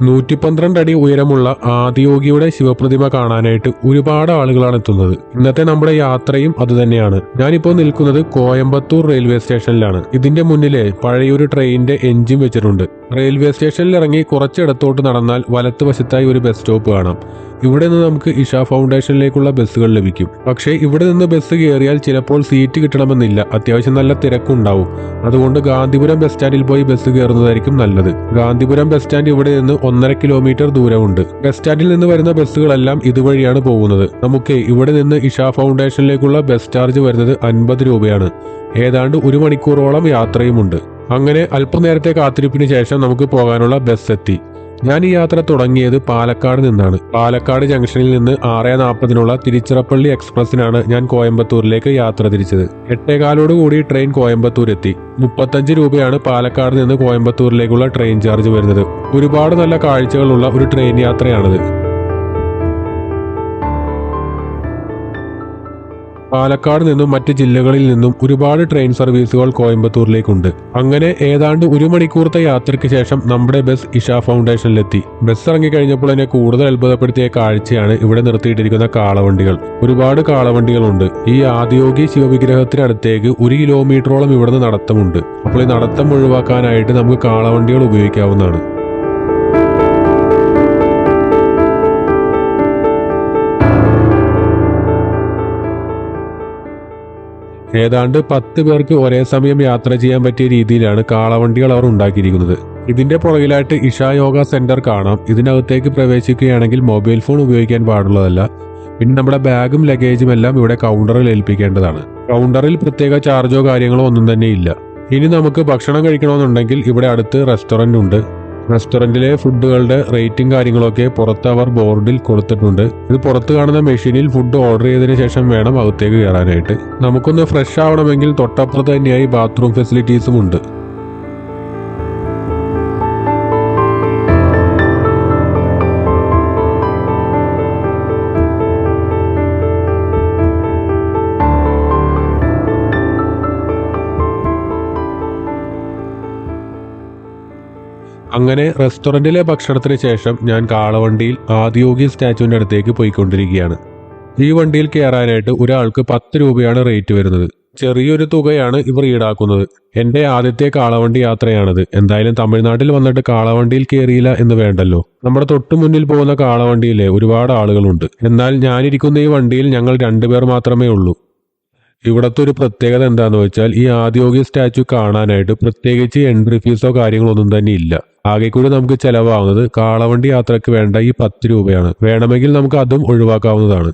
112 അടി ഉയരമുള്ള ആദിയോഗിയുടെ ശിവപ്രതിമ കാണാനായിട്ട് ഒരുപാട് ആളുകളാണ് എത്തുന്നത്. ഇന്നത്തെ നമ്മുടെ യാത്രയും അതുതന്നെയാണ്. ഞാനിപ്പോൾ നിൽക്കുന്നത് കോയമ്പത്തൂർ റെയിൽവേ സ്റ്റേഷനിലാണ്. ഇതിന്റെ മുന്നിലെ പഴയൊരു ട്രെയിനിന്റെ എഞ്ചിൻ വെച്ചിട്ടുണ്ട്. റെയിൽവേ സ്റ്റേഷനിൽ ഇറങ്ങി കുറച്ചിടത്തോട്ട് നടന്നാൽ വലത്തുവശത്തായി ഒരു ബസ് സ്റ്റോപ്പ് കാണാം. ഇവിടെ നിന്ന് നമുക്ക് ഇഷ ഫൗണ്ടേഷനിലേക്കുള്ള ബസ്സുകൾ ലഭിക്കും. പക്ഷേ ഇവിടെ നിന്ന് ബസ് കയറിയാൽ ചിലപ്പോൾ സീറ്റ് കിട്ടണമെന്നില്ല. അത്യാവശ്യം നല്ല തിരക്കുണ്ടാവും. അതുകൊണ്ട് ഗാന്ധിപുരം ബസ് സ്റ്റാൻഡിൽ പോയി ബസ് കയറുന്നതായിരിക്കും നല്ലത്. ഗാന്ധിപുരം ബസ് സ്റ്റാൻഡ് ഇവിടെ നിന്ന് 1.5 കിലോമീറ്റർ ദൂരമുണ്ട്. ബസ് സ്റ്റാൻഡിൽ നിന്ന് വരുന്ന ബസ്സുകളെല്ലാം ഇതുവഴിയാണ് പോകുന്നത്. നമുക്ക് ഇവിടെ നിന്ന് ഇഷ ഫൗണ്ടേഷനിലേക്കുള്ള ബസ് ചാർജ് വരുന്നത് 50 രൂപയാണ്. ഏതാണ്ട് 1 മണിക്കൂറോളം യാത്രയുമുണ്ട്. അങ്ങനെ അല്പനേരത്തെ കാത്തിരിപ്പിന് ശേഷം നമുക്ക് പോകാനുള്ള ബസ് എത്തി. ഞാൻ ഈ യാത്ര തുടങ്ങിയത് പാലക്കാട് നിന്നാണ്. പാലക്കാട് ജംഗ്ഷനിൽ നിന്ന് 6:40 തിരുച്ചിറപ്പള്ളി എക്സ്പ്രസിനാണ് ഞാൻ കോയമ്പത്തൂരിലേക്ക് യാത്ര തിരിച്ചത്. 8:15 ട്രെയിൻ കോയമ്പത്തൂർ എത്തി. 35 രൂപയാണ് പാലക്കാട് നിന്ന് കോയമ്പത്തൂരിലേക്കുള്ള ട്രെയിൻ ചാർജ് വരുന്നത്. ഒരുപാട് നല്ല കാഴ്ചകളുള്ള ഒരു ട്രെയിൻ യാത്രയാണിത്. പാലക്കാട് നിന്നും മറ്റ് ജില്ലകളിൽ നിന്നും ഒരുപാട് ട്രെയിൻ സർവീസുകൾ കോയമ്പത്തൂരിലേക്കുണ്ട്. അങ്ങനെ ഏതാണ്ട് 1 മണിക്കൂറത്തെ യാത്രയ്ക്ക് ശേഷം നമ്മുടെ ബസ് ഇഷ ഫൗണ്ടേഷനിലെത്തി. ബസ് ഇറങ്ങിക്കഴിഞ്ഞപ്പോൾ എന്നെ കൂടുതൽ അത്ഭുതപ്പെടുത്തിയ കാഴ്ചയാണ് ഇവിടെ നിർത്തിയിട്ടിരിക്കുന്ന കാളവണ്ടികൾ. ഒരുപാട് കാളവണ്ടികളുണ്ട്. ഈ ആദിയോഗി ശിവവിഗ്രഹത്തിനടുത്തേക്ക് 1 കിലോമീറ്ററോളം ഇവിടുന്ന് നടത്തമുണ്ട്. അപ്പോൾ ഈ നടത്തം ഒഴിവാക്കാനായിട്ട് നമുക്ക് കാളവണ്ടികൾ ഉപയോഗിക്കാവുന്നതാണ്. ഏതാണ്ട് 10 പേർക്ക് ഒരേ സമയം യാത്ര ചെയ്യാൻ പറ്റിയ രീതിയിലാണ് കാളവണ്ടികൾ അവർ ഉണ്ടാക്കിയിരിക്കുന്നത്. ഇതിന്റെ പുറകിലായിട്ട് ഇഷ യോഗ സെന്റർ കാണാം. ഇതിനകത്തേക്ക് പ്രവേശിക്കുകയാണെങ്കിൽ മൊബൈൽ ഫോൺ ഉപയോഗിക്കാൻ പാടുള്ളതല്ല. പിന്നെ നമ്മുടെ ബാഗും ലഗേജും എല്ലാം ഇവിടെ കൗണ്ടറിൽ ഏൽപ്പിക്കേണ്ടതാണ്. കൗണ്ടറിൽ പ്രത്യേക ചാർജോ കാര്യങ്ങളോ ഒന്നും തന്നെ ഇല്ല. ഇനി നമുക്ക് ഭക്ഷണം കഴിക്കണമെന്നുണ്ടെങ്കിൽ ഇവിടെ അടുത്ത് റെസ്റ്റോറന്റ് ഉണ്ട്. റെസ്റ്റോറന്റിലെ ഫുഡുകളുടെ റേറ്റും കാര്യങ്ങളൊക്കെ പുറത്ത് അവർ ബോർഡിൽ കൊടുത്തിട്ടുണ്ട്. ഇത് പുറത്ത് കാണുന്ന മെഷീനിൽ ഫുഡ് ഓർഡർ ചെയ്തതിനു ശേഷം വേണം അകത്തേക്ക് കയറാനായിട്ട്. നമുക്കൊന്ന് ഫ്രഷ് ആവണമെങ്കിൽ തൊട്ടപ്പുറത്ത് തന്നെയായി ബാത്റൂം ഫെസിലിറ്റീസും ഉണ്ട്. അങ്ങനെ റെസ്റ്റോറന്റിലെ ഭക്ഷണത്തിന് ശേഷം ഞാൻ കാളവണ്ടിയിൽ ആദിയോഗി സ്റ്റാച്ചുവിന്റെ അടുത്തേക്ക് പോയിക്കൊണ്ടിരിക്കുകയാണ്. ഈ വണ്ടിയിൽ കയറാനായിട്ട് ഒരാൾക്ക് 10 രൂപയാണ് റേറ്റ് വരുന്നത്. ചെറിയൊരു തുകയാണ് ഇവർ ഈടാക്കുന്നത്. എന്റെ ആദ്യത്തെ കാളവണ്ടി യാത്രയാണിത്. എന്തായാലും തമിഴ്നാട്ടിൽ വന്നിട്ട് കാളവണ്ടിയിൽ കയറിയില്ല എന്ന് വേണ്ടല്ലോ. നമ്മുടെ തൊട്ടു മുന്നിൽ പോകുന്ന കാളവണ്ടിയിലെ ഒരുപാട് ആളുകളുണ്ട്. എന്നാൽ ഞാനിരിക്കുന്ന ഈ വണ്ടിയിൽ ഞങ്ങൾ 2 പേർ മാത്രമേ ഉള്ളൂ. ഇവിടത്തെ ഒരു പ്രത്യേകത എന്താണെന്ന് വെച്ചാൽ ഈ ആദിയോഗി സ്റ്റാച്ചു കാണാനായിട്ട് പ്രത്യേകിച്ച് എൻട്രി ഫീസോ കാര്യങ്ങളോ ഒന്നും തന്നെ ഇല്ല. ആകെ കൂടി നമുക്ക് ചെലവാകുന്നത് കാളവണ്ടി യാത്രയ്ക്ക് വേണ്ട ഈ 10 രൂപയാണ്. വേണമെങ്കിൽ നമുക്ക് അതും ഒഴിവാക്കാവുന്നതാണ്.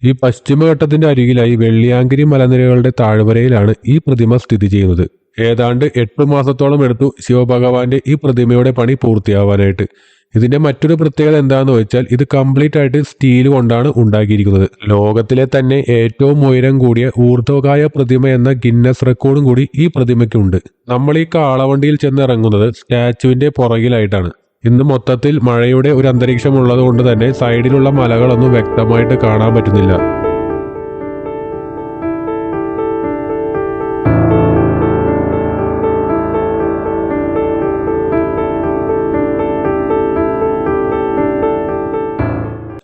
ഈ പശ്ചിമഘട്ടത്തിന്റെ അരികിലായി വെള്ളിയാങ്കിരി മലനിരകളുടെ താഴ്വരയിലാണ് ഈ പ്രതിമ സ്ഥിതി ചെയ്യുന്നത്. ഏതാണ്ട് 8 മാസത്തോളം എടുത്തു ശിവഭഗവാന്റെ ഈ പ്രതിമയുടെ പണി പൂർത്തിയാവാനായിട്ട്. ഇതിന്റെ മറ്റൊരു പ്രത്യേകത എന്താണെന്ന് വെച്ചാൽ ഇത് കംപ്ലീറ്റ് ആയിട്ട് സ്റ്റീൽ കൊണ്ടാണ് ഉണ്ടാക്കിയിരിക്കുന്നത്. ലോകത്തിലെ തന്നെ ഏറ്റവും ഉയരം കൂടിയ ഊർധ്വകായ പ്രതിമ എന്ന ഗിന്നസ് റെക്കോർഡും കൂടി ഈ പ്രതിമയ്ക്കുണ്ട്. നമ്മൾ ഈ കാളവണ്ടിയിൽ ചെന്നിറങ്ങുന്നത് സ്റ്റാച്ചുവിന്റെ പുറകിലായിട്ടാണ്. ഇന്ന് മൊത്തത്തിൽ മഴയുടെ ഒരു അന്തരീക്ഷം ഉള്ളത് കൊണ്ട് തന്നെ സൈഡിലുള്ള മലകളൊന്നും വ്യക്തമായിട്ട് കാണാൻ പറ്റുന്നില്ല.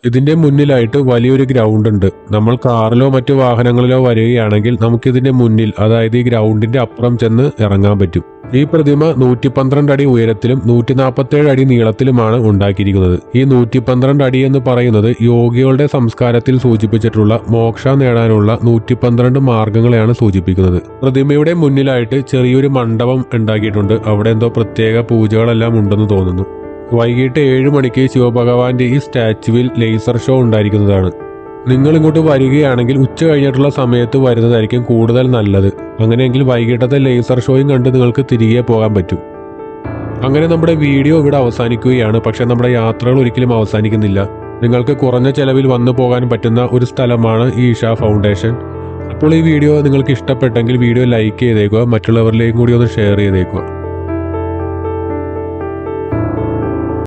ഇതിന്റെ മുന്നിലായിട്ട് വലിയൊരു ഗ്രൗണ്ട് ഉണ്ട്. നമ്മൾ കാറിലോ മറ്റു വാഹനങ്ങളിലോ വരികയാണെങ്കിൽ നമുക്കിതിന്റെ മുന്നിൽ, അതായത് ഈ ഗ്രൗണ്ടിന്റെ അപ്പുറം ചെന്ന് ഇറങ്ങാൻ പറ്റും. ഈ പ്രതിമ 112 അടി ഉയരത്തിലും 147 അടി നീളത്തിലുമാണ് ഉണ്ടാക്കിയിരിക്കുന്നത്. ഈ 112 അടി എന്ന് പറയുന്നത് യോഗികളുടെ സംസ്കാരത്തിൽ സൂചിപ്പിച്ചിട്ടുള്ള മോക്ഷ നേടാനുള്ള 112 മാർഗങ്ങളെയാണ് സൂചിപ്പിക്കുന്നത്. പ്രതിമയുടെ മുന്നിലായിട്ട് ചെറിയൊരു മണ്ഡപം ഉണ്ടാക്കിയിട്ടുണ്ട്. അവിടെ എന്തോ പ്രത്യേക പൂജകളെല്ലാം ഉണ്ടെന്ന് തോന്നുന്നു. വൈകിട്ട് 7 മണിക്ക് ശിവഭഗവാന്റെ ഈ സ്റ്റാച്ചുവിൽ ലേസർ ഷോ ഉണ്ടായിരിക്കുന്നതാണ്. നിങ്ങൾ ഇങ്ങോട്ട് വരികയാണെങ്കിൽ ഉച്ച കഴിഞ്ഞിട്ടുള്ള സമയത്ത് വരുന്നതായിരിക്കും കൂടുതൽ നല്ലത്. അങ്ങനെയെങ്കിൽ വൈകിട്ടത്തെ ലേസർ ഷോയും കണ്ട് നിങ്ങൾക്ക് തിരികെ പോകാൻ പറ്റും. അങ്ങനെ നമ്മുടെ വീഡിയോ ഇവിടെ അവസാനിക്കുകയാണ്. പക്ഷെ നമ്മുടെ യാത്രകൾ ഒരിക്കലും അവസാനിക്കുന്നില്ല. നിങ്ങൾക്ക് കുറഞ്ഞ ചെലവിൽ വന്നു പോകാൻ പറ്റുന്ന ഒരു സ്ഥലമാണ് ഈ ഇഷ ഫൗണ്ടേഷൻ. അപ്പോൾ ഈ വീഡിയോ നിങ്ങൾക്ക് ഇഷ്ടപ്പെട്ടെങ്കിൽ വീഡിയോ ലൈക്ക് ചെയ്തേക്കുക, മറ്റുള്ളവരിലേക്കും കൂടി ഒന്ന് ഷെയർ ചെയ്തേക്കുക.